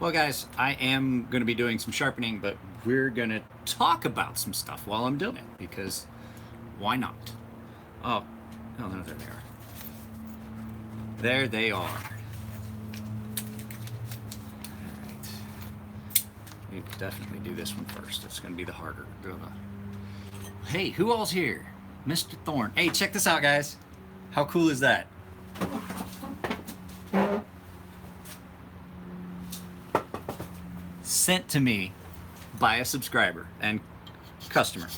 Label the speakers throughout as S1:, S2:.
S1: Well, guys, I am going to be doing some sharpening, but we're going to talk about some stuff while I'm doing it because why not? Oh, oh no, there they are. There they are. All right. We definitely do this one first. It's going to be the harder. Hey, who all's here? Mr. Thorne. Hey, check this out, guys. How cool is that? Sent to me by a subscriber and customer.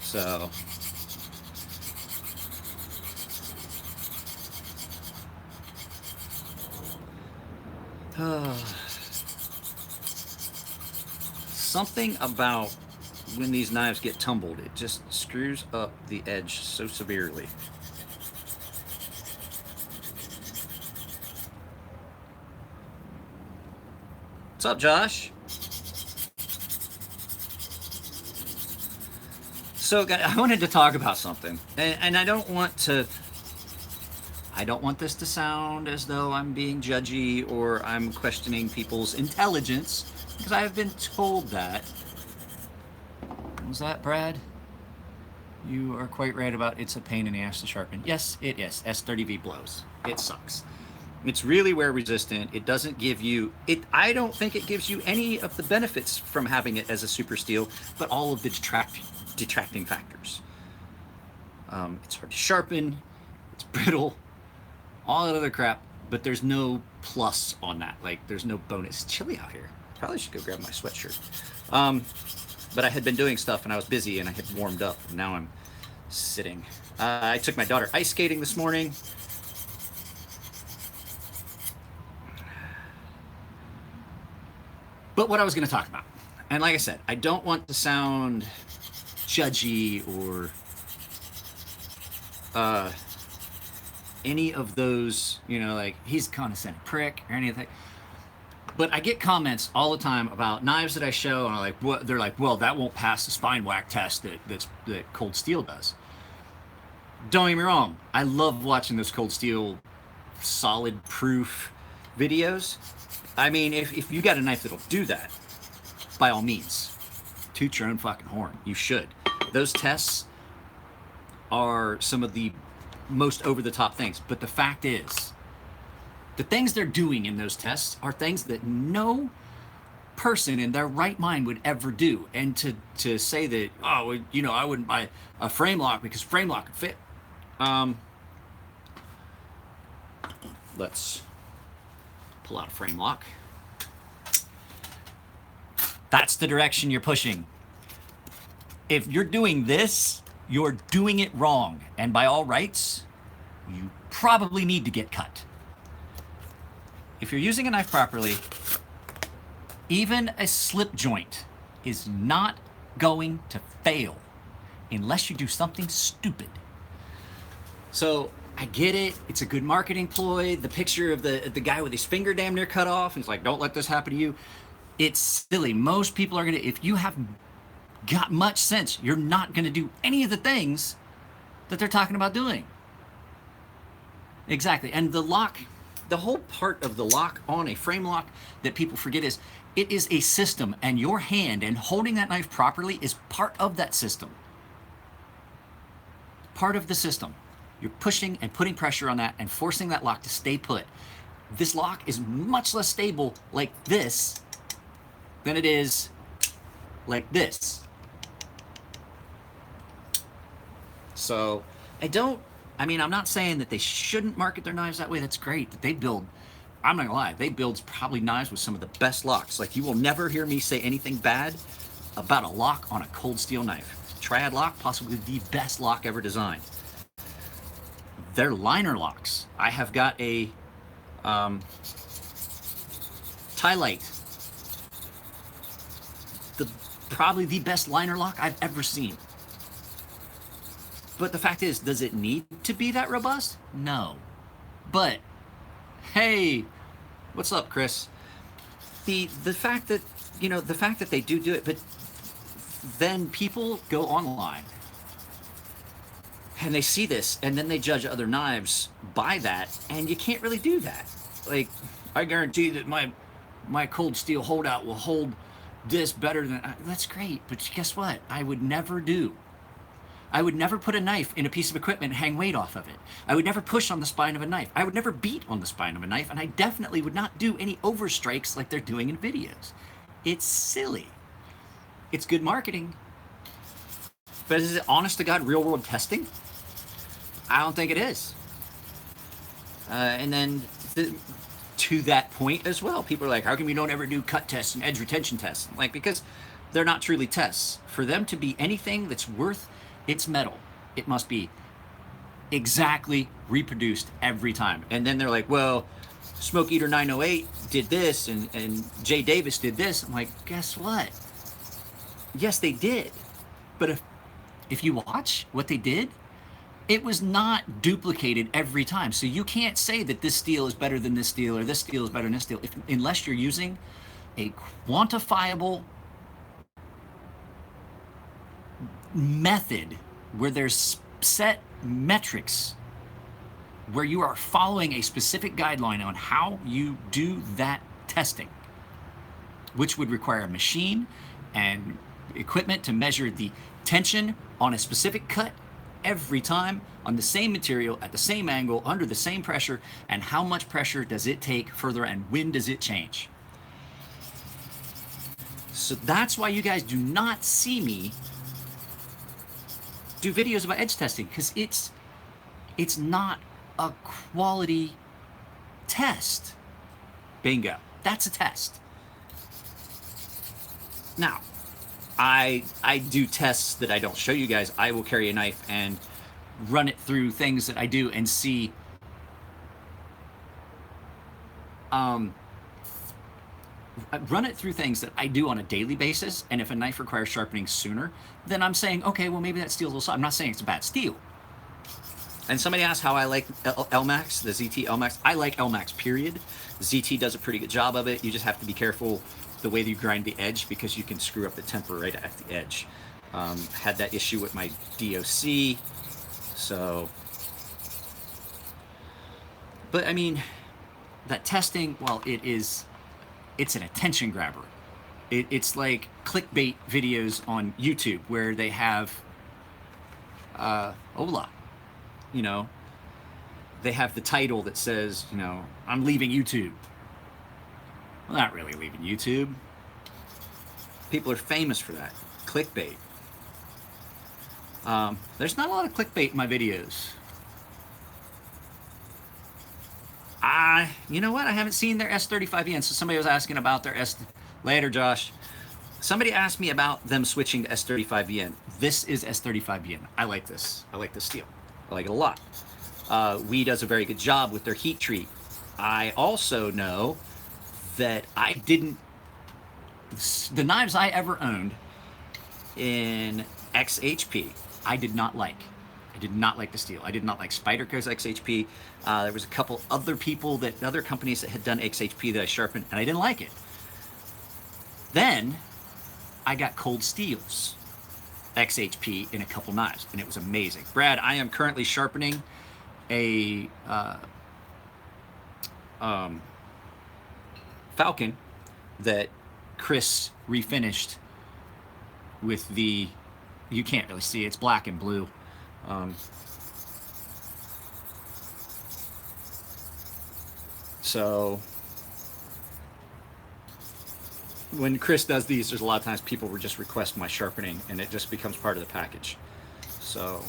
S1: So something about when these knives get tumbled, it just screws up the edge so severely. What's up, Josh? So, guys, I wanted to talk about something, and I don't want this to sound as though I'm being judgy or I'm questioning people's intelligence, because I have been told that. Was that Brad? You are quite right about it's a pain in the ass to sharpen. Yes, it is. S30V blows. It sucks. It's really wear resistant. It doesn't give you it. I don't think it gives you any of the benefits from having it as a super steel, but all of the detracting factors. It's hard to sharpen. It's brittle. All that other crap, but there's no plus on that. Like, there's no bonus. It's chilly out here. Probably should go grab my sweatshirt. But I had been doing stuff and I was busy and I had warmed up. And now I'm sitting. I took my daughter ice skating this morning. But what I was going to talk about, and like I said, I don't want to sound judgy or any of those, like he's a condescending prick or anything. But I get comments all the time about knives that I show, and they're like, well, that won't pass the spine whack test that Cold Steel does. Don't get me wrong, I love watching those Cold Steel solid proof videos. I mean, if you got a knife that'll do that, by all means, toot your own fucking horn. You should. Those tests are some of the most over-the-top things. But the fact is, the things they're doing in those tests are things that no person in their right mind would ever do. And to say that, oh, I wouldn't buy a frame lock because frame lock could fit. Let's pull out a frame lock. That's the direction you're pushing. If you're doing this, you're doing it wrong. And by all rights, you probably need to get cut. If you're using a knife properly, even a slip joint is not going to fail unless you do something stupid. So I get it. It's a good marketing ploy. The picture of the guy with his finger damn near cut off. He's like, don't let this happen to you. It's silly. Most people are if you have got much sense, you're not going to do any of the things that they're talking about doing. Exactly. And the lock, the whole part of the lock on a frame lock that people forget is it is a system, and your hand and holding that knife properly is part of that system. Part of the system. You're pushing and putting pressure on that and forcing that lock to stay put. This lock is much less stable like this than it is like this. So I'm not saying that they shouldn't market their knives that way. That's great that they build. I'm not gonna lie, they build probably knives with some of the best locks. Like, you will never hear me say anything bad about a lock on a Cold Steel knife. Triad lock, possibly the best lock ever designed. They're liner locks. I have got a Tylite, probably the best liner lock I've ever seen. But the fact is, does it need to be that robust? No. But hey, what's up, Chris? The fact that they do it, but then people go online and they see this, and then they judge other knives by that, and you can't really do that. Like, I guarantee that my my cold steel holdout will hold this better than, that's great, but guess what? I would never put a knife in a piece of equipment and hang weight off of it. I would never push on the spine of a knife. I would never beat on the spine of a knife, and I definitely would not do any overstrikes like they're doing in videos. It's silly. It's good marketing. But is it honest to God real world testing? I don't think it is. And then to that point as well, people are like, how come you don't ever do cut tests and edge retention tests? Like, because they're not truly tests. For them to be anything that's worth its metal, it must be exactly reproduced every time. And then they're like, well, Smoke Eater 908 did this and Jay Davis did this. I'm like, guess what? Yes, they did. But if you watch what they did, it was not duplicated every time. So you can't say that this steel is better than this steel or this steel is better than this steel unless you're using a quantifiable method where there's set metrics where you are following a specific guideline on how you do that testing, which would require a machine and equipment to measure the tension on a specific cut every time on the same material at the same angle under the same pressure, and how much pressure does it take further and when does it change. So that's why you guys do not see me do videos about edge testing, because it's not a quality test. Bingo. That's a test. Now, I do tests that I don't show you guys. I will carry a knife and run it through things that I do and see run it through things that I do on a daily basis, and if a knife requires sharpening sooner, then I'm saying, okay, well, maybe that steel's a little soft. I'm not saying it's a bad steel. And somebody asked how I like LMAX, the ZT LMAX. I like LMAX, period. ZT does a pretty good job of it. You just have to be careful the way that you grind the edge, because you can screw up the temper right at the edge. Had that issue with my DOC, so. But I mean, that testing, well, it's an attention grabber. It's like clickbait videos on YouTube where they have, hola, you know, they have the title that says, you know, I'm leaving YouTube. Well, not really leaving YouTube. People are famous for that. Clickbait. There's not a lot of clickbait in my videos. You know what? I haven't seen their S35VN. So somebody was asking about their Later, Josh. Somebody asked me about them switching to S35VN. This is S35VN. I like this. I like this steel. I like it a lot. WE does a very good job with their heat treat. I also know that the knives I ever owned in XHP, I did not like. I did not like the steel. I did not like Spyderco's XHP. There was a couple other other companies that had done XHP that I sharpened, and I didn't like it. Then I got Cold Steel's XHP in a couple knives, and it was amazing. Brad, I am currently sharpening a Falcon that Chris refinished with you can't really see, it's black and blue. So when Chris does these, there's a lot of times people will just request my sharpening, and it just becomes part of the package. So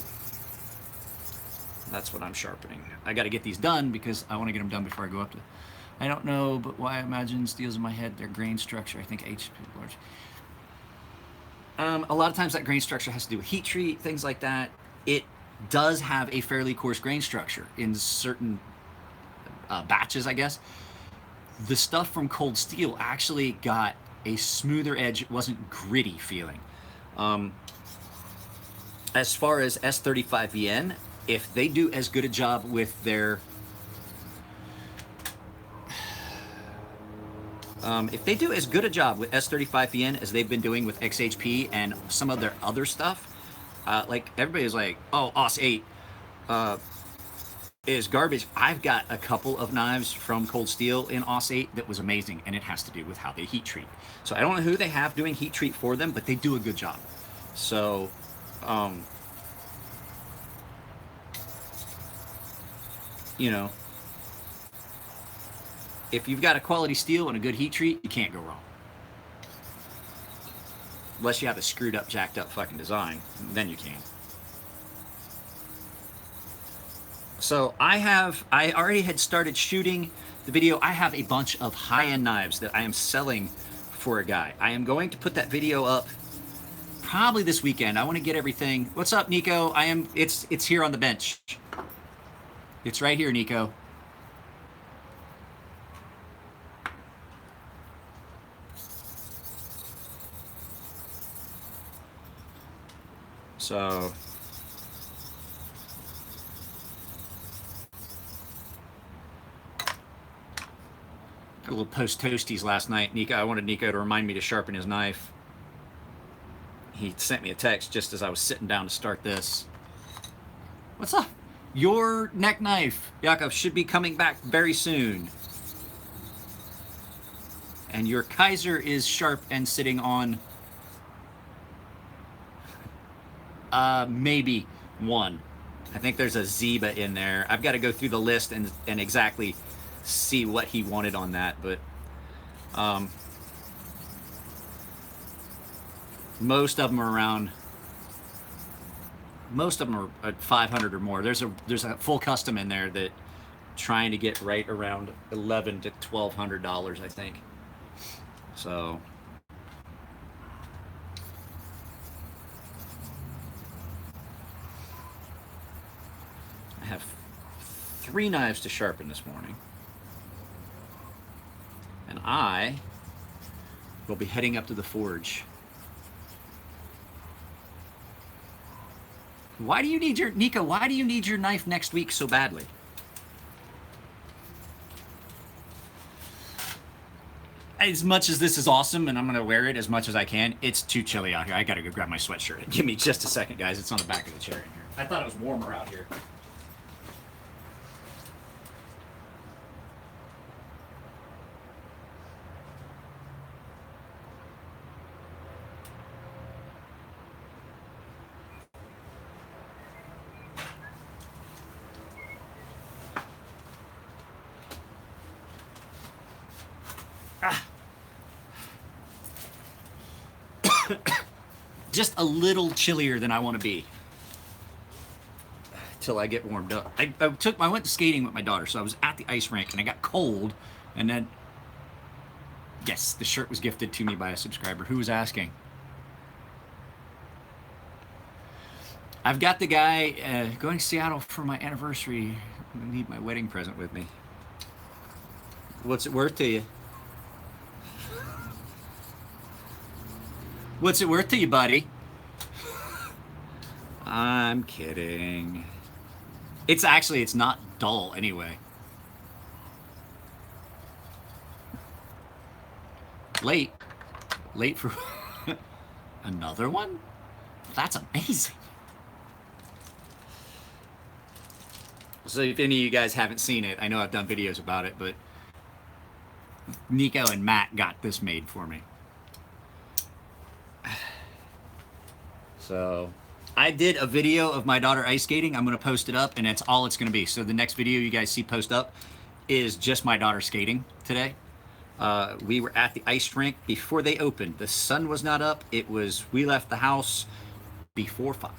S1: that's what I'm sharpening. I got to get these done because I want to get them done before I go up to. I don't know, but why I imagine steels in my head, their grain structure. I think HP large. A lot of times that grain structure has to do with heat treat, things like that. It does have a fairly coarse grain structure in certain batches, I guess. The stuff from Cold Steel actually got a smoother edge. It wasn't gritty feeling. As far as S35VN, if they do as good a job with their if they do as good a job with S35VN as they've been doing with XHP and some of their other stuff, like everybody's like, oh, OS 8, is garbage. I've got a couple of knives from Cold Steel in AUS 8 that was amazing, and it has to do with how they heat treat. So I don't know who they have doing heat treat for them, but they do a good job. So, you know, if you've got a quality steel and a good heat treat, you can't go wrong. Unless you have a screwed up, jacked up fucking design, then you can. So I already had started shooting the video. I have a bunch of high-end knives that I am selling for a guy. I am going to put that video up probably this weekend. I want to get everything. What's up, Nico? It's here on the bench. It's right here, Nico. So a little post toasties last night. Nico, I wanted Nico to remind me to sharpen his knife. He sent me a text just as I was sitting down to start this. What's up? Your neck knife, Yakov, should be coming back very soon. And your Kaiser is sharp and sitting on maybe one. I think there's a Ziba in there. I've got to go through the list and exactly see what he wanted on that, but most of them are around. Most of them are at 500 or more. There's a full custom in there that trying to get right around $1,100 to $1,200, I think. So I have 3 knives to sharpen this morning. And I will be heading up to the forge. Why do you need your, Nico, why do you need your knife next week so badly? As much as this is awesome and I'm going to wear it as much as I can, it's too chilly out here. I got to go grab my sweatshirt. Give me just a second, guys. It's on the back of the chair in here. I thought it was warmer out here. Just a little chillier than I want to be till I get warmed up. I went skating with my daughter, so I was at the ice rink and I got cold, and then yes, the shirt was gifted to me by a subscriber. Who was asking? I've got the guy going to Seattle for my anniversary. I need my wedding present with me. What's it worth to you? What's it worth to you, buddy? I'm kidding. It's not dull anyway. Late for another one? That's amazing. So if any of you guys haven't seen it, I know I've done videos about it, but Nico and Matt got this made for me. So I did a video of my daughter ice skating. I'm going to post it up, and that's all it's going to be. So the next video you guys see post up is just my daughter skating today. We were at the ice rink before they opened. The sun was not up. We left the house before 5.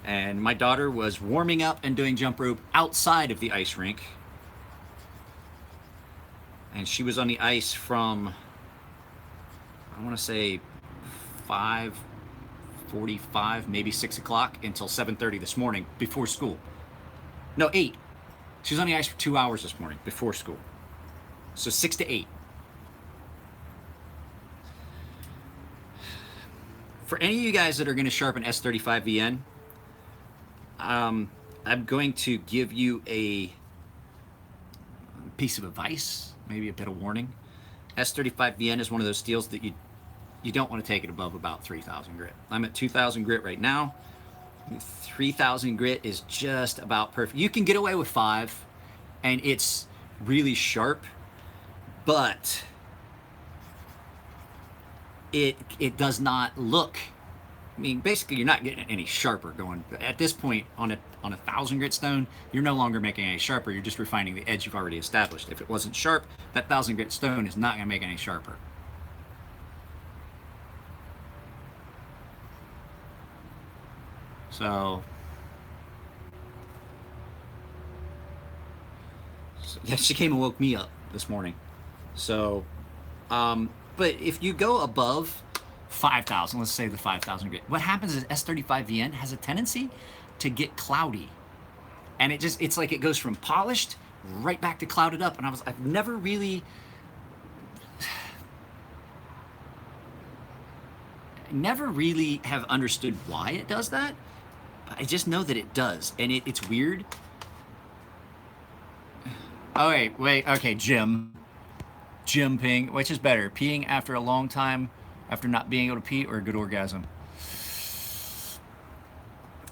S1: And my daughter was warming up and doing jump rope outside of the ice rink. And she was on the ice from, I want to say 5:45, maybe 6 o'clock until 7:30 this morning before school. No, 8. She was on the ice for 2 hours this morning before school. So 6 to 8. For any of you guys that are going to sharpen S35VN, I'm going to give you a piece of advice, maybe a bit of warning. S35VN is one of those steels that you don't want to take it above about 3,000 grit. I'm at 2,000 grit right now. 3,000 grit is just about perfect. You can get away with 5, and it's really sharp, but it does not look. I mean, basically, you're not getting any sharper going. At this point, on a 1,000 grit stone, you're no longer making any sharper. You're just refining the edge you've already established. If it wasn't sharp, that 1,000 grit stone is not going to make any sharper. So yeah, she came and woke me up this morning. So, but if you go above 5,000, let's say the 5,000 grit, what happens is S35VN has a tendency to get cloudy, and it's like it goes from polished right back to clouded up. And I've never really have understood why it does that. But I just know that it does, and it's weird. Oh wait, okay, Jim peeing. Which is better, peeing after a long time, after not being able to pee, or a good orgasm?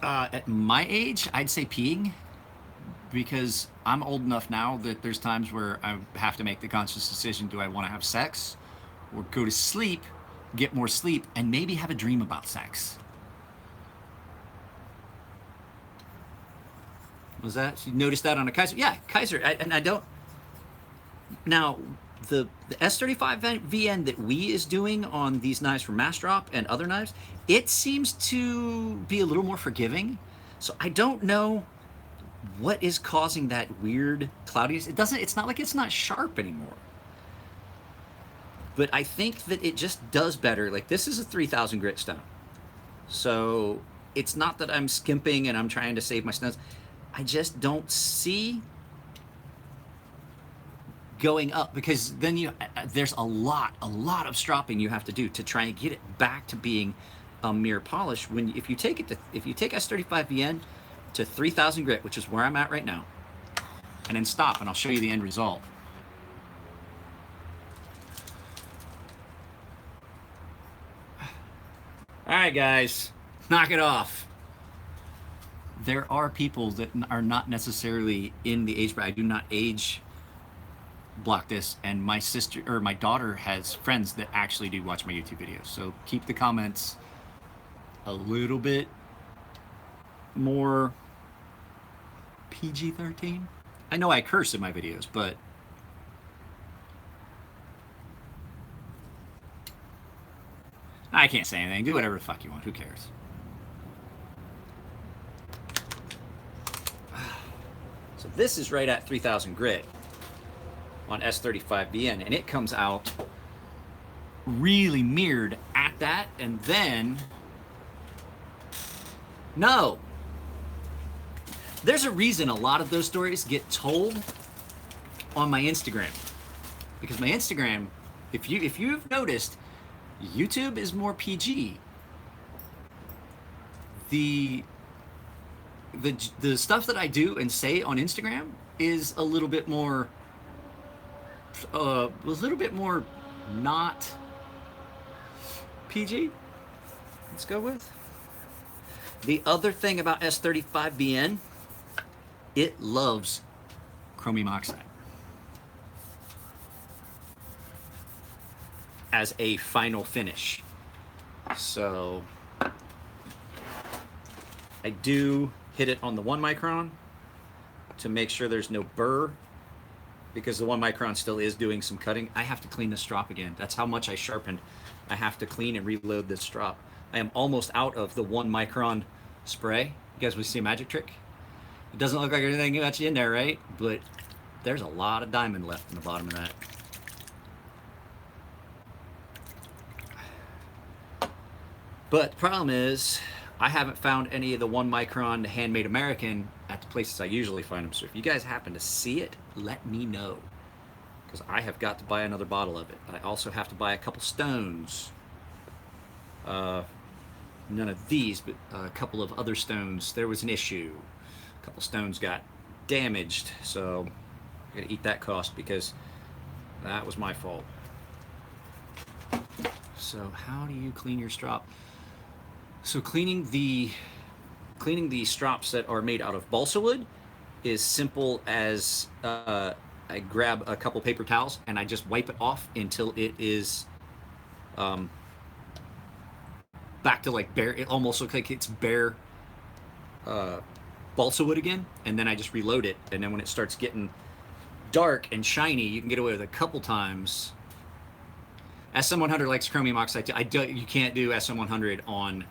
S1: At my age, I'd say peeing, because I'm old enough now that there's times where I have to make the conscious decision: do I want to have sex, or go to sleep, get more sleep, and maybe have a dream about sex? Was that, you noticed that on a Kaiser? Yeah, Kaiser. And I don't. Now, the S35VN that we is doing on these knives from Massdrop and other knives, it seems to be a little more forgiving. So I don't know what is causing that weird cloudiness. It's not like it's not sharp anymore. But I think that it just does better. Like, this is a 3,000 grit stone. So it's not that I'm skimping and I'm trying to save my stones. I just don't see going up, because then there's a lot of stropping you have to do to try and get it back to being a mere polish. If you take S35VN to 3,000 grit, which is where I'm at right now, and then stop, and I'll show you the end result. All right, guys, knock it off. There are people that are not necessarily in the age bracket. I do not age block this, and my sister or my daughter has friends that actually do watch my YouTube videos. So keep the comments a little bit more PG-13. I know I curse in my videos, but I can't say anything. Do whatever the fuck you want. Who cares? So this is right at 3,000 grit on S35VN, and it comes out really mirrored at that. And then, no, there's a reason a lot of those stories get told on my Instagram, because my Instagram, if you've noticed, YouTube is more PG. The stuff that I do and say on Instagram is a little bit more not PG. Let's go with. The other thing about S35VN, it loves chromium oxide as a final finish. So I do hit it on the 1 micron to make sure there's no burr, because the 1 micron still is doing some cutting. I have to clean the strop again. That's how much I sharpened. I have to clean and reload this strop. I am almost out of the 1 micron spray. You guys will see a magic trick. It doesn't look like anything much in there, right? But there's a lot of diamond left in the bottom of that. But the problem is, I haven't found any of the 1 micron Handmade American at the places I usually find them. So if you guys happen to see it, let me know, because I have got to buy another bottle of it. I also have to buy a couple stones. None of these, but a couple of other stones. There was an issue. A couple stones got damaged, so I gotta eat that cost, because that was my fault. So how do you clean your strop? So cleaning the cleaning the strops that are made out of balsa wood is simple as I grab a couple paper towels and I just wipe it off until it is back to like bare. It almost looks like it's bare balsa wood again, and then I just reload it. And then when it starts getting dark and shiny, you can get away with a couple times. SM100 likes chromium oxide too. You can't do SM100 on,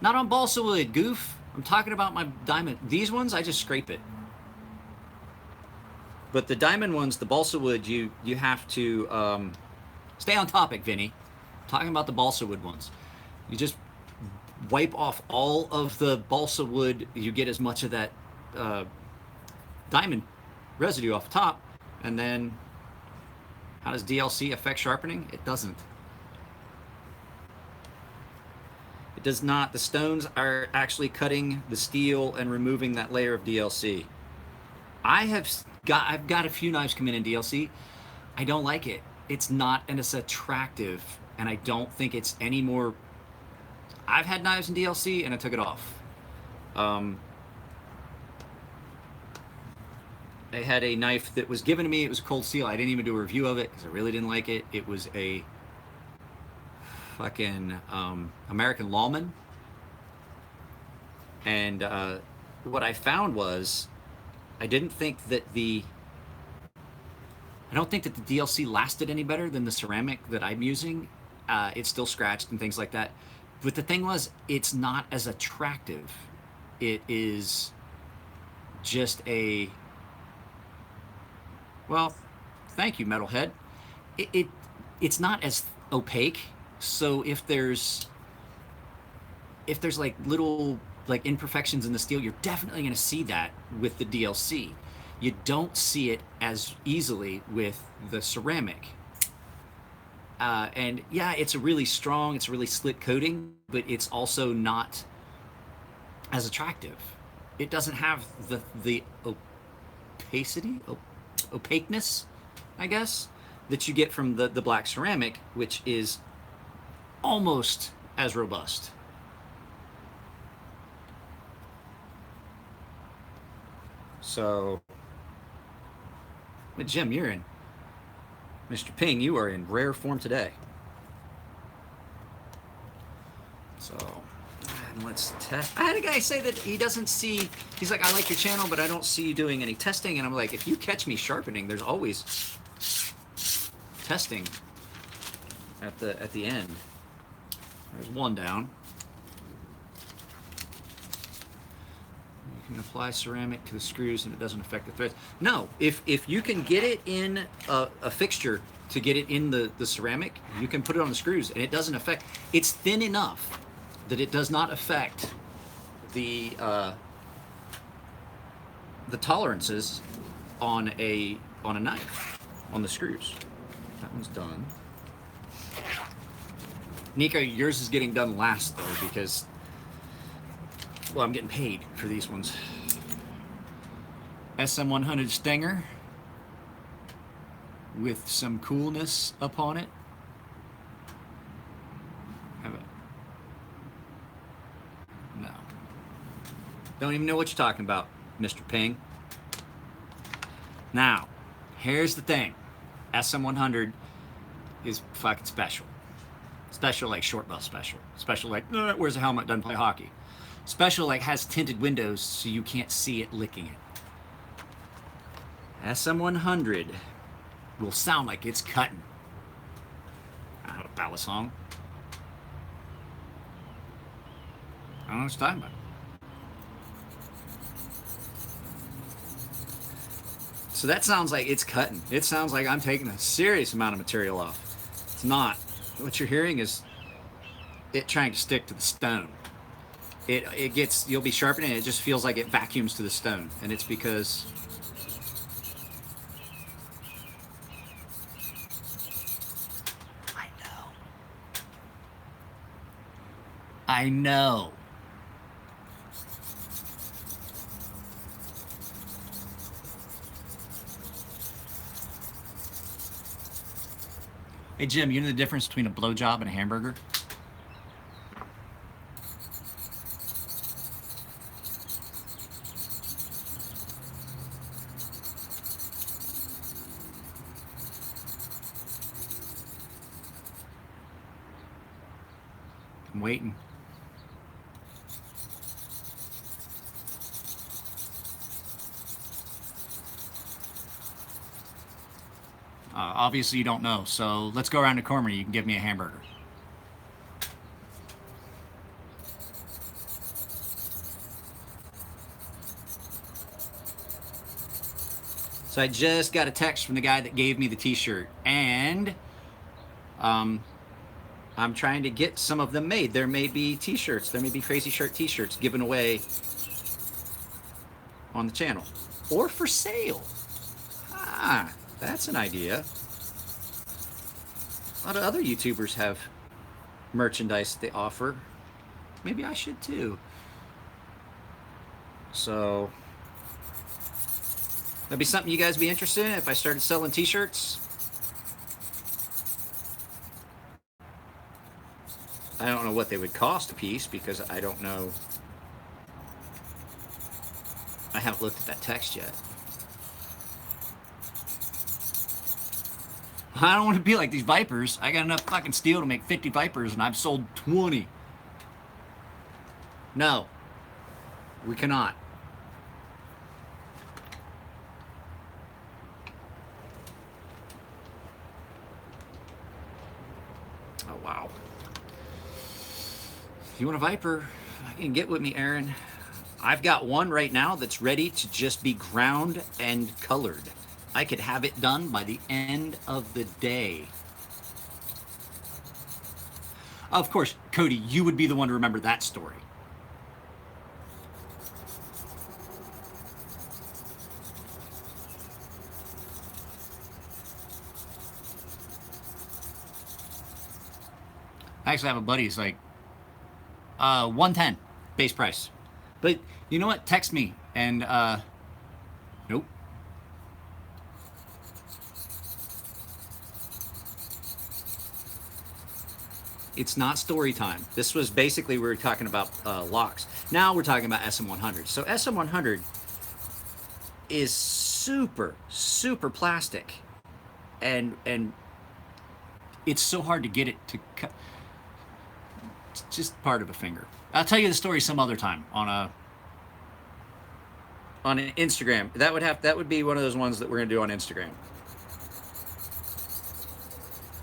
S1: not on balsa wood, goof. I'm talking about my diamond. These ones, I just scrape it. But the diamond ones, the balsa wood, you have to stay on topic, Vinny. I'm talking about the balsa wood ones. You just wipe off all of the balsa wood. You get as much of that diamond residue off the top, and then how does DLC affect sharpening? It doesn't. It does not. The stones are actually cutting the steel and removing that layer of DLC. I've got a few knives come in DLC. I don't like it. It's not as attractive, and I don't think it's any more. I've had knives in DLC and I took it off. I had a knife that was given to me. It was a cold steel. I didn't even do a review of it because I really didn't like it. It was a fucking American Lawman. And what I found was I don't think that the DLC lasted any better than the ceramic that I'm using. It's still scratched and things like that. But the thing was, it's not as attractive. It is just a, well, thank you, Metalhead. It's not as opaque. So if there's like little like imperfections in the steel, you're definitely going to see that with the DLC. You don't see it as easily with the ceramic. And yeah, it's a really strong, it's a really slick coating, but it's also not as attractive. It doesn't have the opacity, opaqueness, I guess, that you get from the black ceramic, which is almost as robust. So, but Jim, you're in. Mr. Ping, you are in rare form today. So, let's test. I had a guy say that he doesn't see, he's like, I like your channel, but I don't see you doing any testing. And I'm like, if you catch me sharpening, there's always testing at the end. There's one down. You can apply ceramic to the screws and it doesn't affect the threads. No, if you can get it in a fixture to get it in the ceramic, you can put it on the screws and it doesn't affect. It's thin enough that it does not affect the tolerances on a knife, on the screws. That one's done. Nico, yours is getting done last though because, well, I'm getting paid for these ones. SM100 Stinger with some coolness upon it. Have it? No. Don't even know what you're talking about, Mr. Ping. Now, here's the thing. SM100 is fucking special. Special like short bus special. Special like, wears a helmet, doesn't play hockey. Special like has tinted windows so you can't see it licking it. SM100 will sound like it's cutting. I don't know a ballad song. I don't know what you're talking about. So that sounds like it's cutting. It sounds like I'm taking a serious amount of material off. It's not. What you're hearing is it trying to stick to the stone. It gets, you'll be sharpening it just feels like it vacuums to the stone. And it's because I know. Hey Jim, you know the difference between a blowjob and a hamburger? I'm waiting. Obviously you don't know, so let's go around the corner. You can give me a hamburger. So I just got a text from the guy that gave me the t-shirt, and I'm trying to get some of them made. There may be t-shirts, there may be Crazy Shirt t-shirts given away on the channel or for sale. Ah, that's an idea. A lot of other YouTubers have merchandise they offer. Maybe I should too. So that'd be something you guys be interested in if I started selling t-shirts. I don't know what they would cost a piece because I don't know. I haven't looked at that text yet. I don't want to be like these Vipers. I got enough fucking steel to make 50 Vipers and I've sold 20. No, we cannot. Oh, wow. If you want a Viper, I can get with me, Aaron. I've got one right now that's ready to just be ground and colored. I could have it done by the end of the day. Of course, Cody, you would be the one to remember that story. I actually have a buddy who's like, 110 base price. But you know what? Text me and nope. It's not story time. This was basically, we were talking about locks. Now we're talking about SM100. So SM100 is super, super plastic, and it's so hard to get it to cut. It's just part of a finger. I'll tell you the story some other time on an Instagram. That would be one of those ones that we're gonna do on Instagram,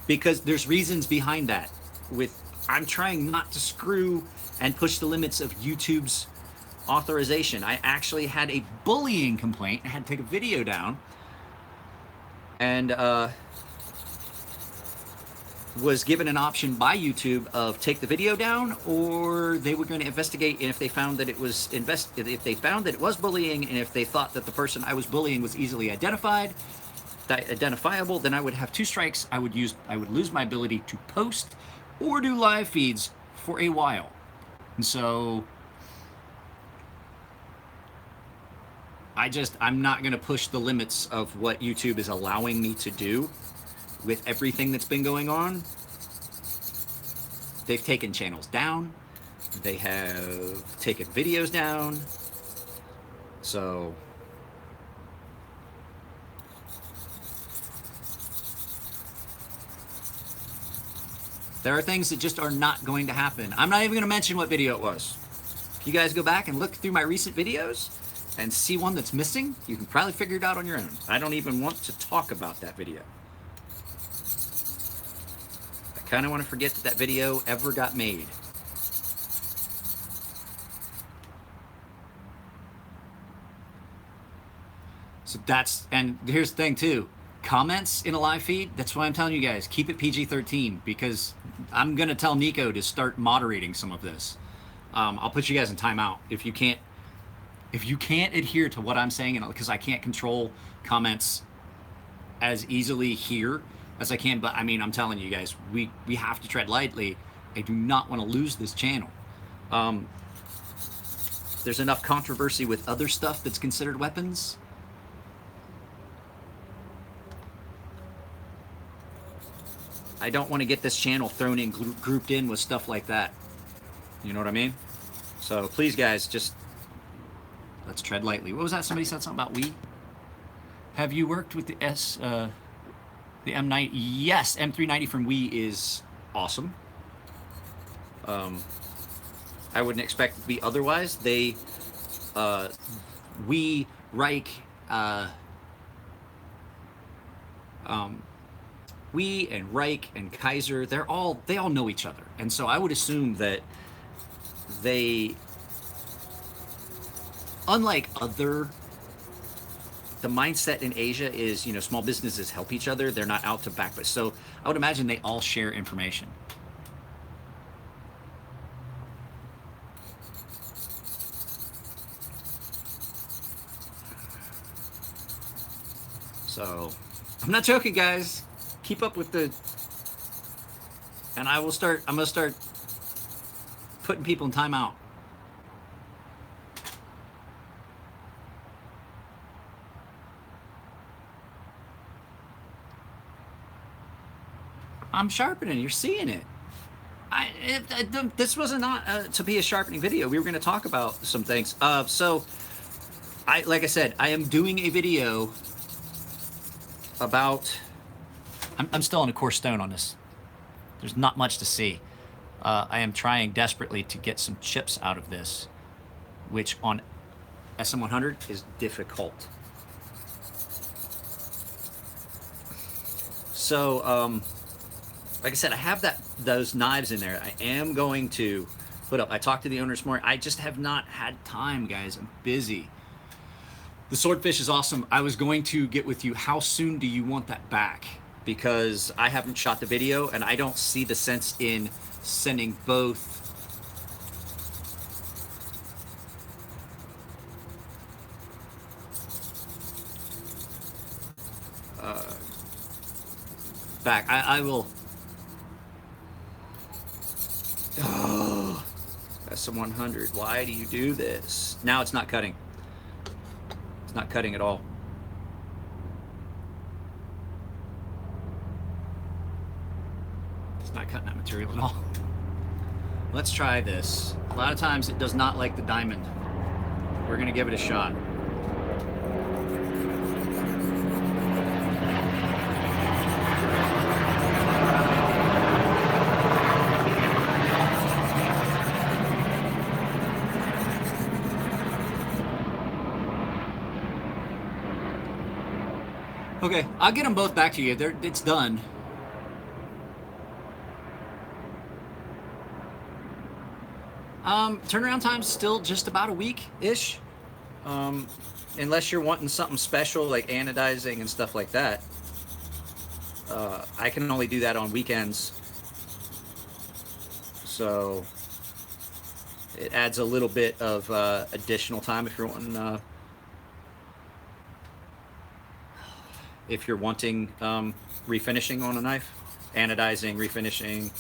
S1: because there's reasons behind that. I'm trying not to screw and push the limits of YouTube's authorization. I actually had a bullying complaint. I had to take a video down, and was given an option by YouTube of take the video down, or they were going to investigate. And if they found that it was if they found that it was bullying, and if they thought that the person I was bullying was easily identifiable, then I would have 2 strikes. I would lose my ability to post or do live feeds for a while. And so I'm not going to push the limits of what YouTube is allowing me to do with everything that's been going on. They've taken channels down. They have taken videos down. So there are things that just are not going to happen. I'm not even going to mention what video it was. If you guys go back and look through my recent videos and see one that's missing, you can probably figure it out on your own. I don't even want to talk about that video. I kind of want to forget that video ever got made. So and here's the thing too. Comments in a live feed, that's why I'm telling you guys, keep it PG-13, because I'm going to tell Nico to start moderating some of this. I'll put you guys in timeout if you can't adhere to what I'm saying, because I can't control comments as easily here as I can. But I mean, I'm telling you guys, we have to tread lightly. I do not want to lose this channel. There's enough controversy with other stuff that's considered weapons. I don't want to get this channel thrown in, grouped in with stuff like that. You know what I mean? So please, guys, just let's tread lightly. What was that? Somebody said something about we. Have you worked with the M90? Yes, M390 from Wii is awesome. I wouldn't expect it to be otherwise. We, Reich, we and Reich and Kaiser, they all know each other, and so I would assume that they, unlike other, the mindset in Asia is, you know, small businesses help each other. They're not out to back, but so I would imagine they all share information. So I'm not joking, guys. Keep up with the, and I'm gonna start putting people in timeout. I'm sharpening. You're seeing it. This wasn't not to be a sharpening video. We were going to talk about some things. So, like I said, I am doing a video about. I'm still on a coarse stone on this. There's not much to see. I am trying desperately to get some chips out of this, which on SM100 is difficult. So, like I said, I have those knives in there. I am going to put up. I talked to the owner this morning. I just have not had time, guys. I'm busy. The swordfish is awesome. I was going to get with you. How soon do you want that back? Because I haven't shot the video, and I don't see the sense in sending both. Back. I will. Oh, SM100. Why do you do this? Now it's not cutting. It's not cutting at all. It's not cutting that material at all. Let's try this. A lot of times it does not like the diamond. We're gonna give it a shot. Okay, I'll get them both back to you. It's done. Turnaround time's still just about a week-ish. Unless you're wanting something special like anodizing and stuff like that. I can only do that on weekends. So it adds a little bit of additional time if you're wanting refinishing on a knife, anodizing, refinishing.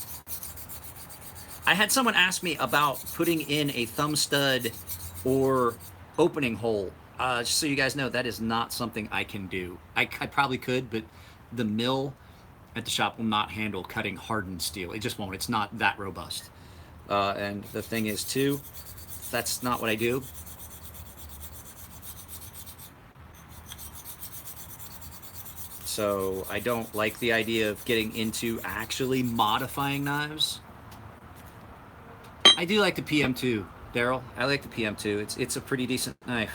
S1: I had someone ask me about putting in a thumb stud or opening hole. Just so you guys know, that is not something I can do. I probably could, but the mill at the shop will not handle cutting hardened steel. It just won't. It's not that robust. And the thing is, too, that's not what I do. So I don't like the idea of getting into actually modifying knives. I do like the PM2, Daryl. I like the PM2. It's a pretty decent knife.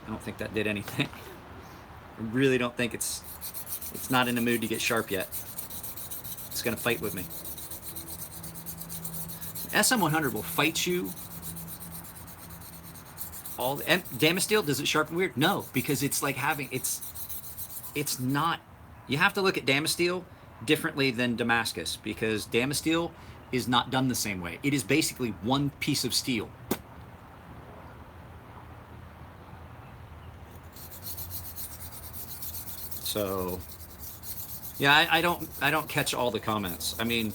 S1: I don't think that did anything. I really don't think it's not in the mood to get sharp yet. It's gonna fight with me. SM100 will fight you. And Damasteel, does it sharpen weird? No, because it's like having, it's not, you have to look at Damasteel differently than Damascus, because Damasteel is not done the same way. It is basically one piece of steel. So, yeah, I don't catch all the comments. I mean,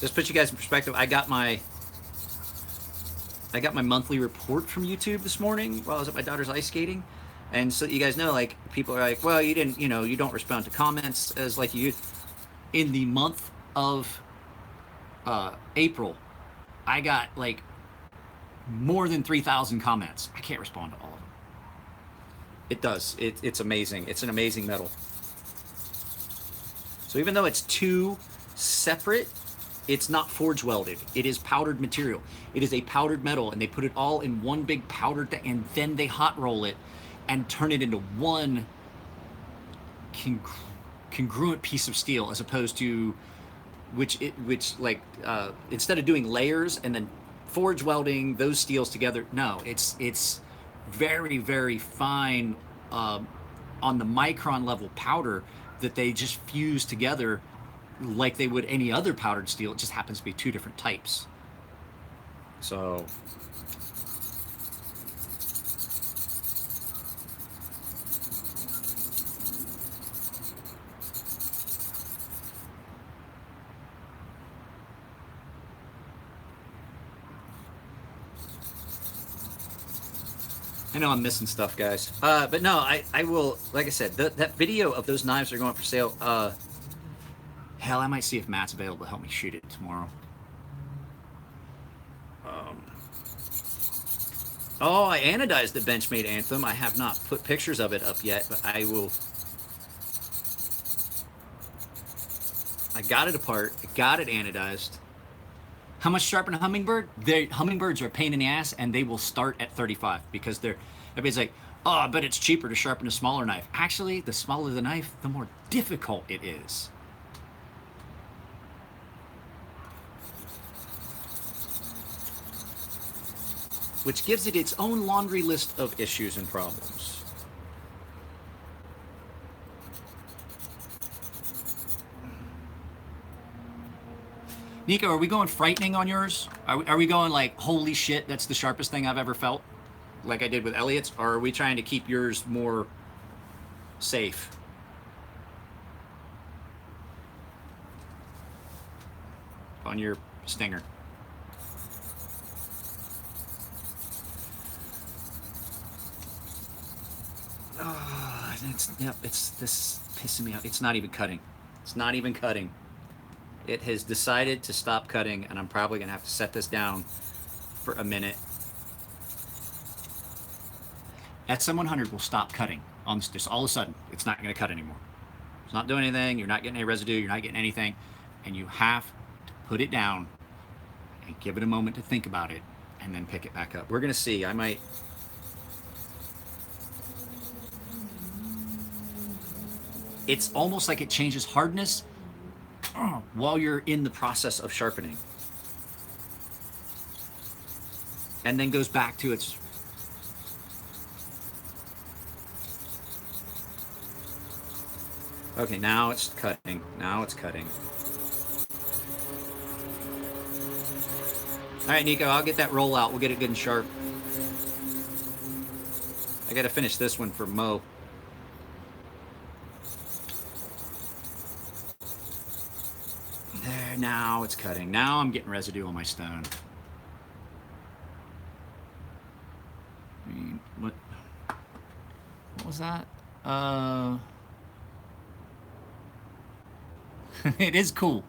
S1: just put you guys in perspective. I got my monthly report from YouTube this morning while I was at my daughter's ice skating. And so you guys know, like, people are like, well, you didn't, you know, you don't respond to comments as like you. In the month of April, I got like more than 3,000 comments. I can't respond to all of them. It does. It's amazing. It's an amazing metal. So even though it's two separate. It's not forge welded. It is powdered material. It is a powdered metal, and they put it all in one big powdered thing, and then they hot roll it and turn it into one congruent piece of steel, as opposed to instead of doing layers and then forge welding those steels together. No, it's very, very fine, on the micron level powder that they just fuse together like they would any other powdered steel. It just happens to be two different types. So I know I'm missing stuff, guys. But no, I will, like I said, that video of those knives are going for sale. Hell, I might see if Matt's available to help me shoot it tomorrow. Oh, I anodized the Benchmade Anthem. I have not put pictures of it up yet, but I will. I got it apart. I got it anodized. How much sharpen a hummingbird? Hummingbirds are a pain in the ass, and they will start at 35 because everybody's like, oh, I bet it's cheaper to sharpen a smaller knife. Actually, the smaller the knife, the more difficult it is. Which gives it its own laundry list of issues and problems. Nico, are we going frightening on yours? Are we going like, holy shit, that's the sharpest thing I've ever felt, like I did with Elliot's? Or are we trying to keep yours more safe? On your Stinger. It's this pissing me off. It's not even cutting. It's not even cutting. It has decided to stop cutting, and I'm probably gonna have to set this down for a minute. SM100 will stop cutting on just all of a sudden. It's not gonna cut anymore. It's not doing anything. You're not getting any residue. You're not getting anything, and you have to put it down and give it a moment to think about it, and then pick it back up. We're gonna see. I might. It's almost like it changes hardness while you're in the process of sharpening, and then goes back to its. Okay, now it's cutting. Now it's cutting. All right, Nico, I'll get that roll out. We'll get it good and sharp. I got to finish this one for Mo. There, now it's cutting. Now I'm getting residue on my stone. I mean, what was that? It is cool.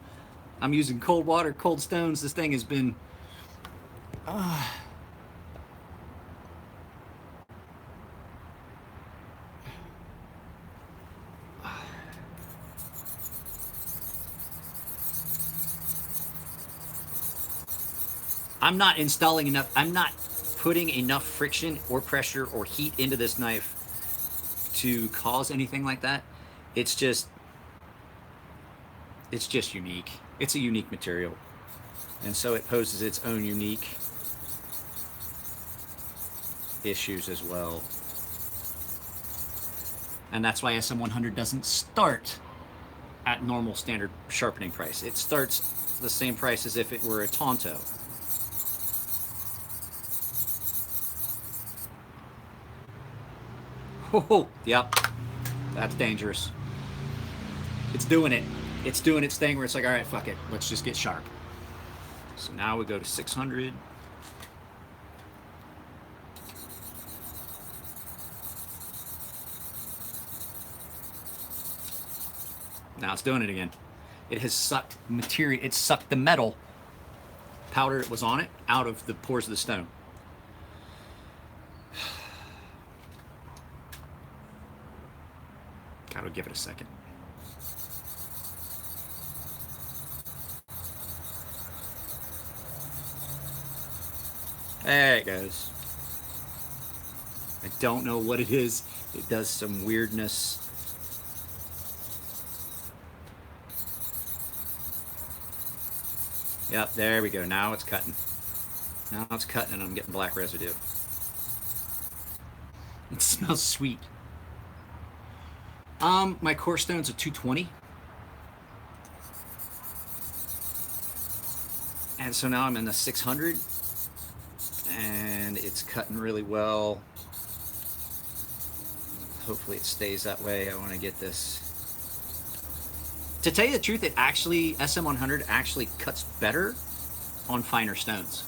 S1: I'm using cold water, cold stones. This thing has been... I'm not installing enough. I'm not putting enough friction or pressure or heat into this knife to cause anything like that. It's just unique. It's a unique material. And so it poses its own unique issues as well. And that's why SM100 doesn't start at normal standard sharpening price. It starts the same price as if it were a Tonto. Oh, yep. That's dangerous. It's doing it. It's doing its thing where it's like, all right, fuck it. Let's just get sharp. So now we go to 600. Now it's doing it again. It has sucked material. It sucked the metal powder that was on it out of the pores of the stone. Gotta give it a second. There it goes. I don't know what it is. It does some weirdness. Yep, there we go. Now it's cutting. Now it's cutting and I'm getting black residue. It smells sweet. My core stone's a 220. And so now I'm in the 600. And it's cutting really well. Hopefully it stays that way. I want to get this. To tell you the truth, it actually, SM100 actually cuts better on finer stones.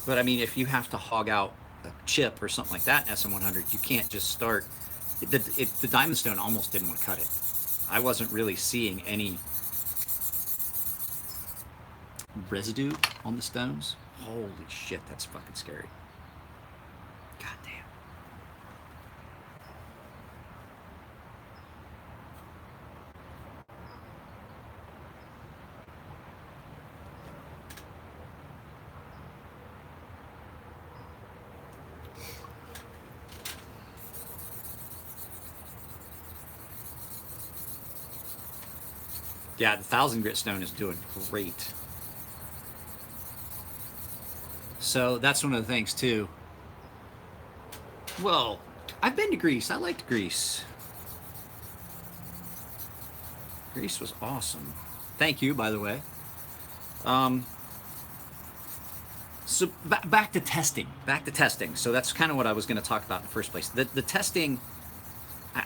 S1: But I mean, if you have to hog out a chip or something like that, SM100, you can't just start. The diamond stone almost didn't want to cut it. I wasn't really seeing any residue on the stones. Holy shit, that's fucking scary. God damn. Yeah, the 1000 grit stone is doing great. So that's one of the things too. Well, I've been to Greece. I liked Greece. Greece was awesome. Thank you, by the way. So back to testing. Back to testing. So that's kind of what I was going to talk about in the first place. The testing.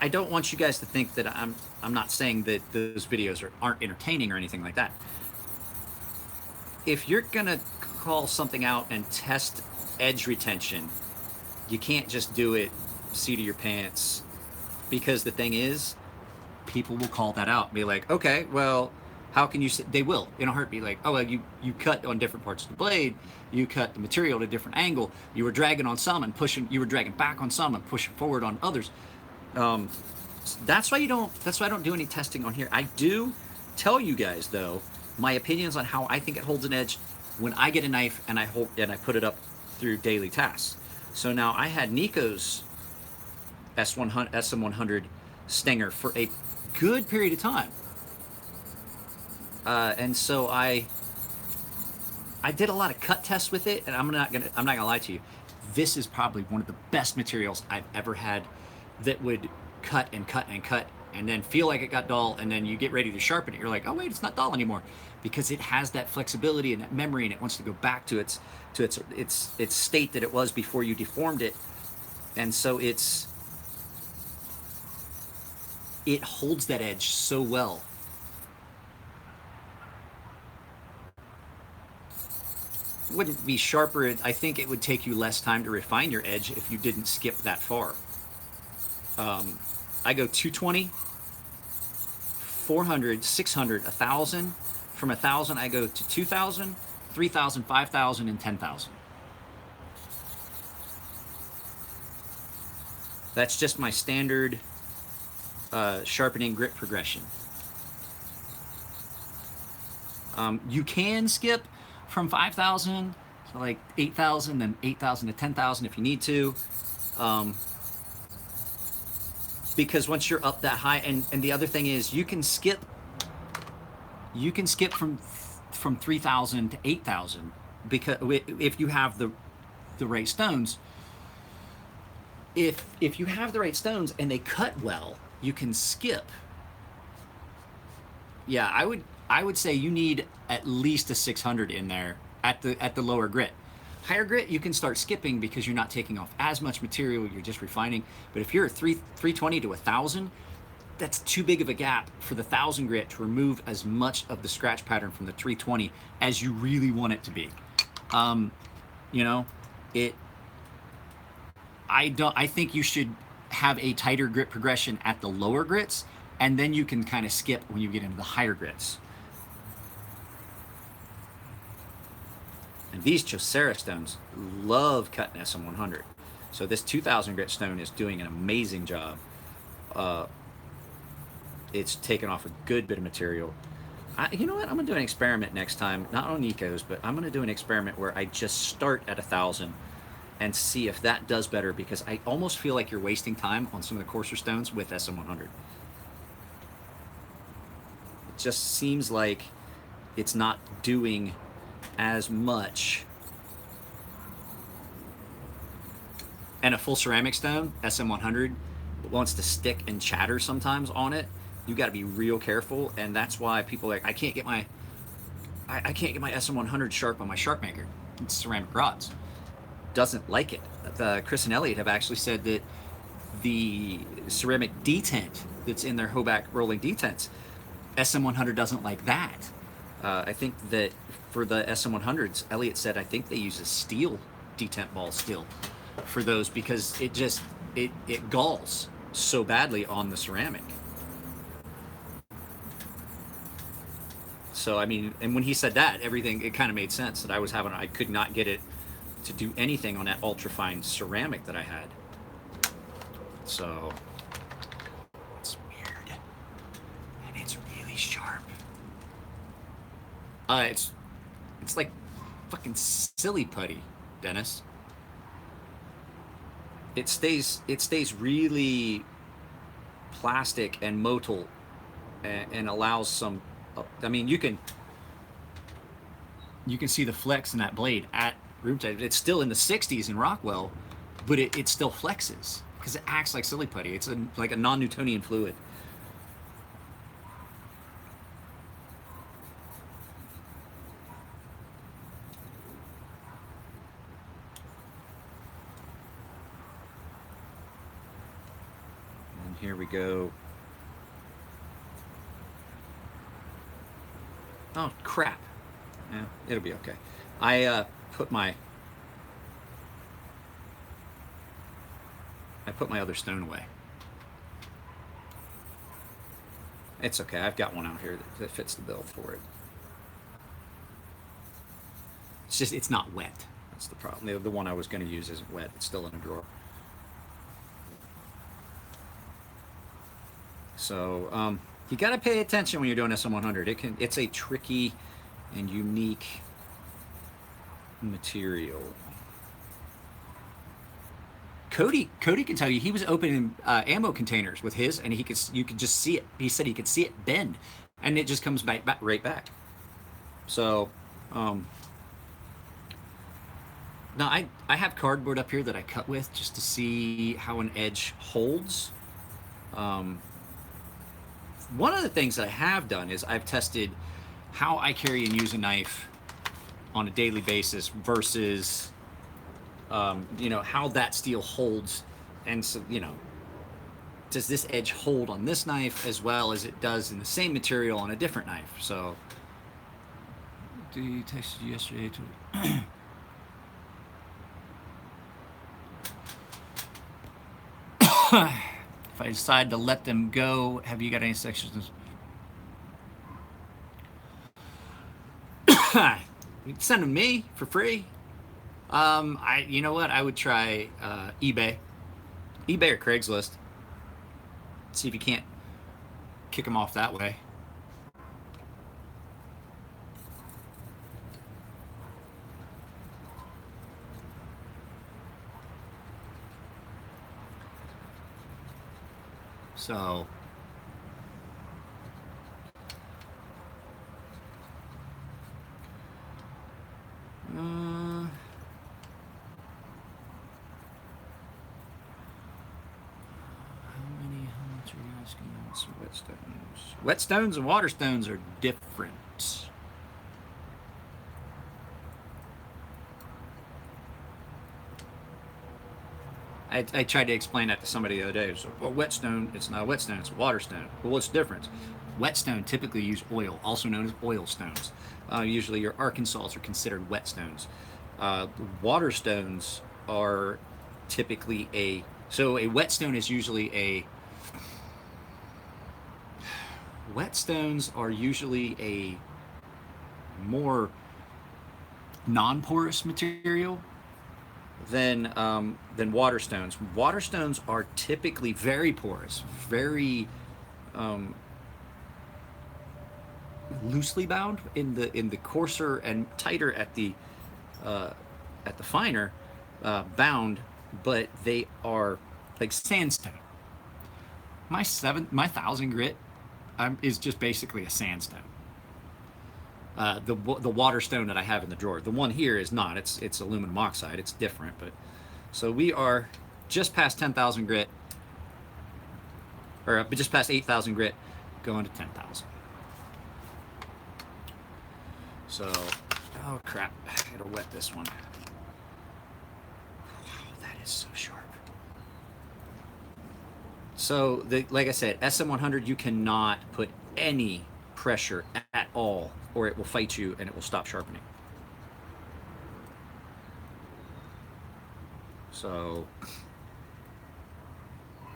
S1: I don't want you guys to think that I'm not saying that those videos aren't entertaining or anything like that. If you're gonna call something out and test edge retention, you can't just do it seat of your pants, because the thing is, people will call that out and be like, okay, well, how can you say? They will in a heartbeat, like, oh, well, you cut on different parts of the blade, you cut the material at a different angle, you were dragging on some and pushing, you were dragging back on some and pushing forward on others. That's why I don't do any testing on here. I do tell you guys though my opinions on how I think it holds an edge when I get a knife and I put it up through daily tasks. So now I had Nico's SM100 Stinger for a good period of time, and so I did a lot of cut tests with it, and I'm not gonna lie to you, this is probably one of the best materials I've ever had that would cut and cut and cut and then feel like it got dull, and then you get ready to sharpen it, you're like, oh wait, it's not dull anymore, because it has that flexibility and that memory, and it wants to go back to its state that it was before you deformed it. And so it holds that edge so well. It wouldn't be sharper. I think it would take you less time to refine your edge if you didn't skip that far. I go 220, 400, 600, 1,000. From 1,000, I go to 2,000, 3,000, 5,000, and 10,000. That's just my standard sharpening grit progression. You can skip from 5,000 to like 8,000, then 8,000 to 10,000 if you need to. Because once you're up that high, and the other thing is you can skip from 3,000 to 8,000, because if you have the right stones. If you have the right stones and they cut well, you can skip. Yeah, I would say you need at least a 600 in there at the lower grit. Higher grit, you can start skipping because you're not taking off as much material, you're just refining. But if you're at 320 to 1,000, that's too big of a gap for the 1,000 grit to remove as much of the scratch pattern from the 320 as you really want it to be. You know, I think you should have a tighter grit progression at the lower grits, and then you can kind of skip when you get into the higher grits. And these Chaucer stones love cutting SM100. So this 2,000 grit stone is doing an amazing job. It's taken off a good bit of material. You know what? I'm gonna do an experiment next time, not on Ecos, but I'm gonna do an experiment where I just start at 1,000 and see if that does better, because I almost feel like you're wasting time on some of the coarser stones with SM100. It just seems like it's not doing as much. And a full ceramic stone, SM100, wants to stick and chatter sometimes on it. You got to be real careful, and that's why people are like, I can't get my SM100 sharp on my sharp maker. It's ceramic rods. Doesn't like it. Chris and Elliot have actually said that the ceramic detent that's in their Hoback rolling detents, SM100 doesn't like that. I think that for the SM100s, Elliot said I think they use a steel detent ball still for those, because it galls so badly on the ceramic. So I mean, and when he said that, everything, it kind of made sense that I could not get it to do anything on that ultra fine ceramic that I had. So it's weird, and it's really sharp. It's like fucking silly putty, Dennis. It stays really plastic and motile, and allows some. I mean, you can see the flex in that blade at room temperature. It's still in the 60s in Rockwell, but it still flexes because it acts like silly putty. It's like a non-Newtonian fluid. And here we go. Oh crap! Yeah, it'll be okay. I put my I put my other stone away. It's okay. I've got one out here that fits the bill for it. It's not wet. That's the problem. The one I was going to use isn't wet. It's still in a drawer. So you got to pay attention when you're doing SM100. It's a tricky and unique material. Cody can tell you he was opening ammo containers with his, and you could just see it. He said he could see it bend, and it just comes back right back. So, now I have cardboard up here that I cut with just to see how an edge holds. One of the things that I have done is I've tested how I carry and use a knife on a daily basis versus how that steel holds. And so, does this edge hold on this knife as well as it does in the same material on a different knife? So, you texted yesterday to if I decide to let them go, have you got any sections? You can send them to me for free. You know what? I would try eBay or Craigslist. See if you can't kick them off that way. So how much are you asking? Whetstones and waterstones are different. I tried to explain that to somebody the other day. So, well, whetstone, it's not a whetstone, it's a waterstone. Well, what's the difference? Whetstone typically use oil, also known as oil stones. Usually your Arkansas are considered whetstones. Waterstones are typically a whetstone is usually whetstones are usually a more non-porous material than waterstones. Waterstones are typically very porous, very loosely bound in the coarser and tighter at the finer bound, but they are like sandstone. My 1,000 grit is just basically a sandstone. The water stone that I have in the drawer, the one here is not. It's aluminum oxide. It's different, but so we are just past 10,000 grit, or just past 8,000 grit, going to 10,000. So, oh crap, I gotta wet this one. Wow, that is so sharp. So, like I said, SM100, you cannot put any pressure at all, or it will fight you and it will stop sharpening. So,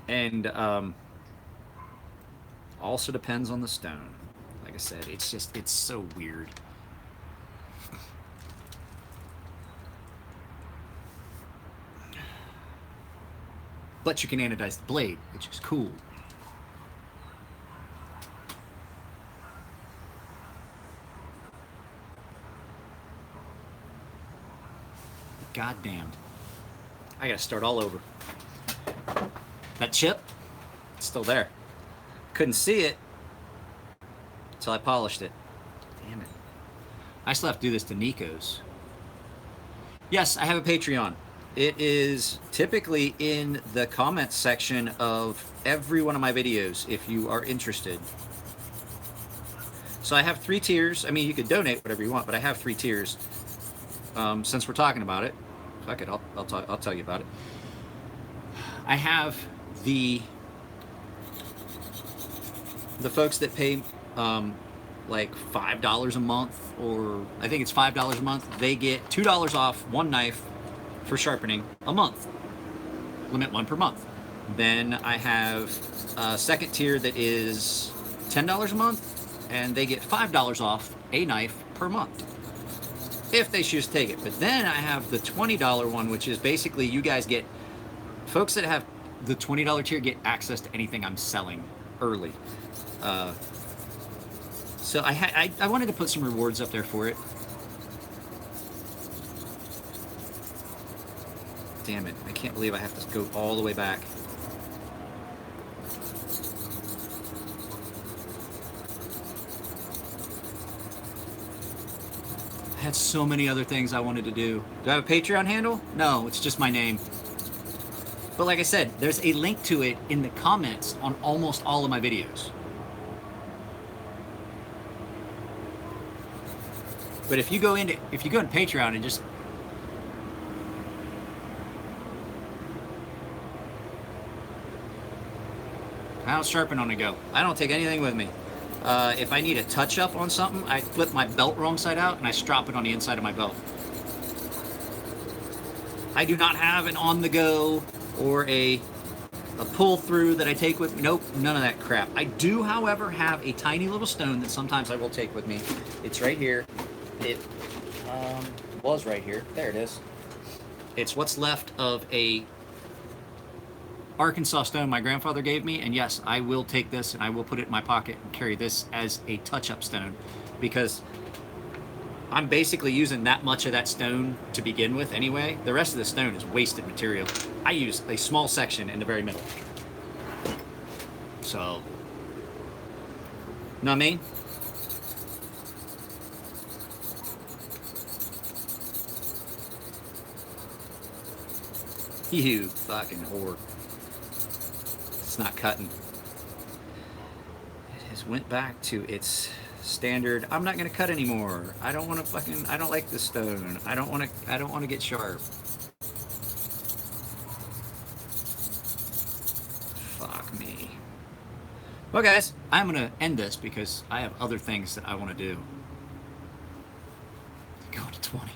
S1: and also depends on the stone. Like I said, it's so weird. But you can anodize the blade, which is cool. Goddamn. I gotta start all over. That chip, it's still there. Couldn't see it until I polished it. Damn it. I still have to do this to Nico's. Yes, I have a Patreon. It is typically in the comments section of every one of my videos if you are interested. So I have 3 tiers. I mean, you could donate whatever you want, but I have 3 tiers. Since we're talking about it, fuck it, I'll tell you about it. I have the folks that pay like $5 a month, or I think it's $5 a month. They get $2 off one knife for sharpening a month. Limit 1 per month. Then I have a second tier that is $10 a month, and they get $5 off a knife per month if they choose to take it. But then I have the $20 one, which is basically you guys get, folks that have the $20 tier get access to anything I'm selling early. So I wanted to put some rewards up there for it. Damn it, I can't believe I have to go all the way back. I had so many other things I wanted to do. Do I have a Patreon handle? No, it's just my name. But like I said, there's a link to it in the comments on almost all of my videos. But if you go into Patreon and just how's sharpen on the go? I don't take anything with me. If I need a touch up on something, I flip my belt wrong side out and I strap it on the inside of my belt. I do not have an on the go or a pull through that I take with me. Nope, none of that crap. I do, however, have a tiny little stone that sometimes I will take with me. It's right here. It was right here. There it is. It's what's left of a Arkansas stone my grandfather gave me, and yes, I will take this and I will put it in my pocket and carry this as a touch-up stone, because I'm basically using that much of that stone to begin with anyway. The rest of the stone is wasted material. I use a small section in the very middle. So, know what I mean? You fucking whore. It's not cutting. It has went back to its standard. I'm not gonna cut anymore. I don't want to fucking. I don't like this stone. I don't want to get sharp. Fuck me. Well, guys, I'm gonna end this because I have other things that I want to do. Go to 20.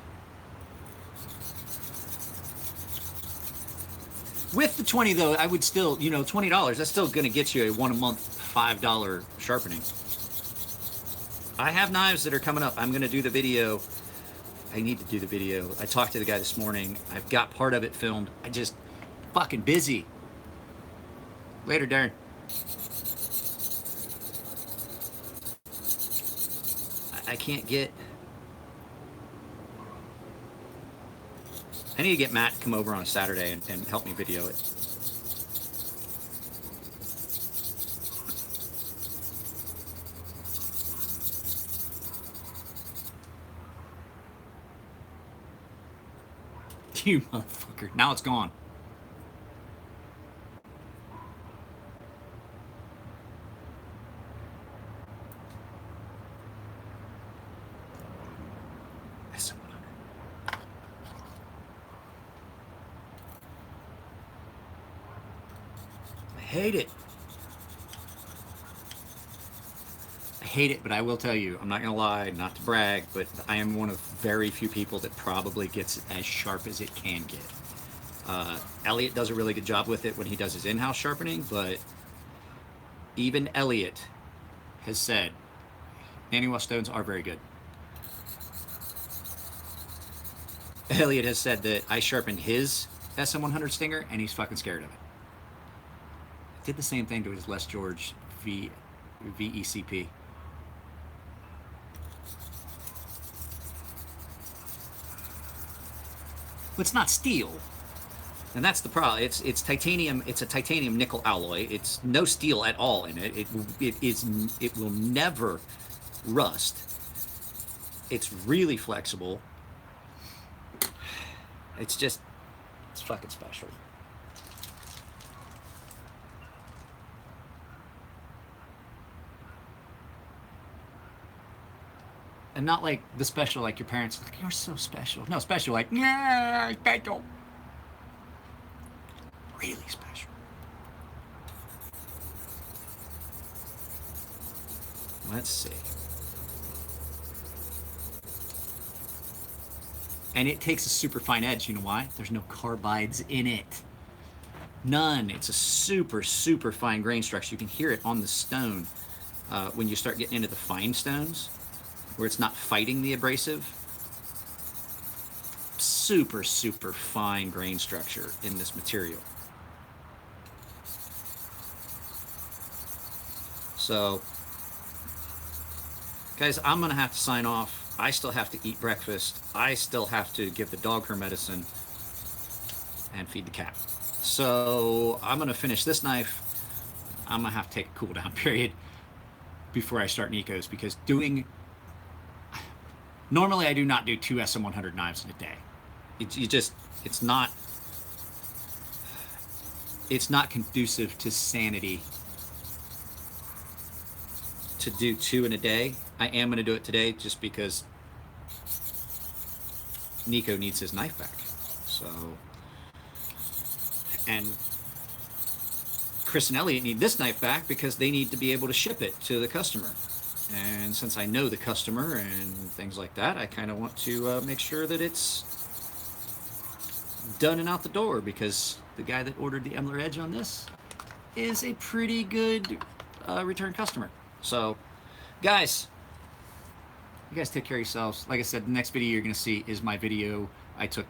S1: With the 20 though, I would still, $20, that's still gonna get you a one a month, $5 sharpening. I have knives that are coming up. I'm gonna do the video. I need to do the video. I talked to the guy this morning. I've got part of it filmed. I just fucking busy. Later, Darren. I can't get... I need to get Matt to come over on a Saturday and help me video it. You motherfucker. Now it's gone. I hate it. I hate it, but I will tell you, I'm not going to lie, not to brag, but I am one of very few people that probably gets it as sharp as it can get. Elliot does a really good job with it when he does his in-house sharpening, but even Elliot has said Naniwa stones are very good. Elliot has said that I sharpened his SM100 Stinger and he's fucking scared of it. I did the same thing to his Les George VECP. But it's not steel. And that's the problem. It's titanium. It's a titanium nickel alloy. It's no steel at all in it. It will never rust. It's really flexible. It's fucking special. And not like the special, like your parents, like, you're so special. No, special, like, yeah, special. Really special. Let's see. And it takes a super fine edge. You know why? There's no carbides in it. None. It's a super, super fine grain structure. You can hear it on the stone when you start getting into the fine stones, where it's not fighting the abrasive. Super, super fine grain structure in this material. So, guys, I'm going to have to sign off. I still have to eat breakfast. I still have to give the dog her medicine and feed the cat. So I'm going to finish this knife. I'm going to have to take a cool down period before I start Nico's, because normally I do not do 2 SM100 knives in a day. It's not conducive to sanity to do 2 in a day. I am going to do it today just because Nico needs his knife back. So, and Chris and Elliot need this knife back because they need to be able to ship it to the customer. And since I know the customer and things like that, I kind of want to make sure that it's done and out the door, because the guy that ordered the Emler Edge on this is a pretty good return customer. So, guys, you guys take care of yourselves. Like I said, the next video you're going to see is my video I took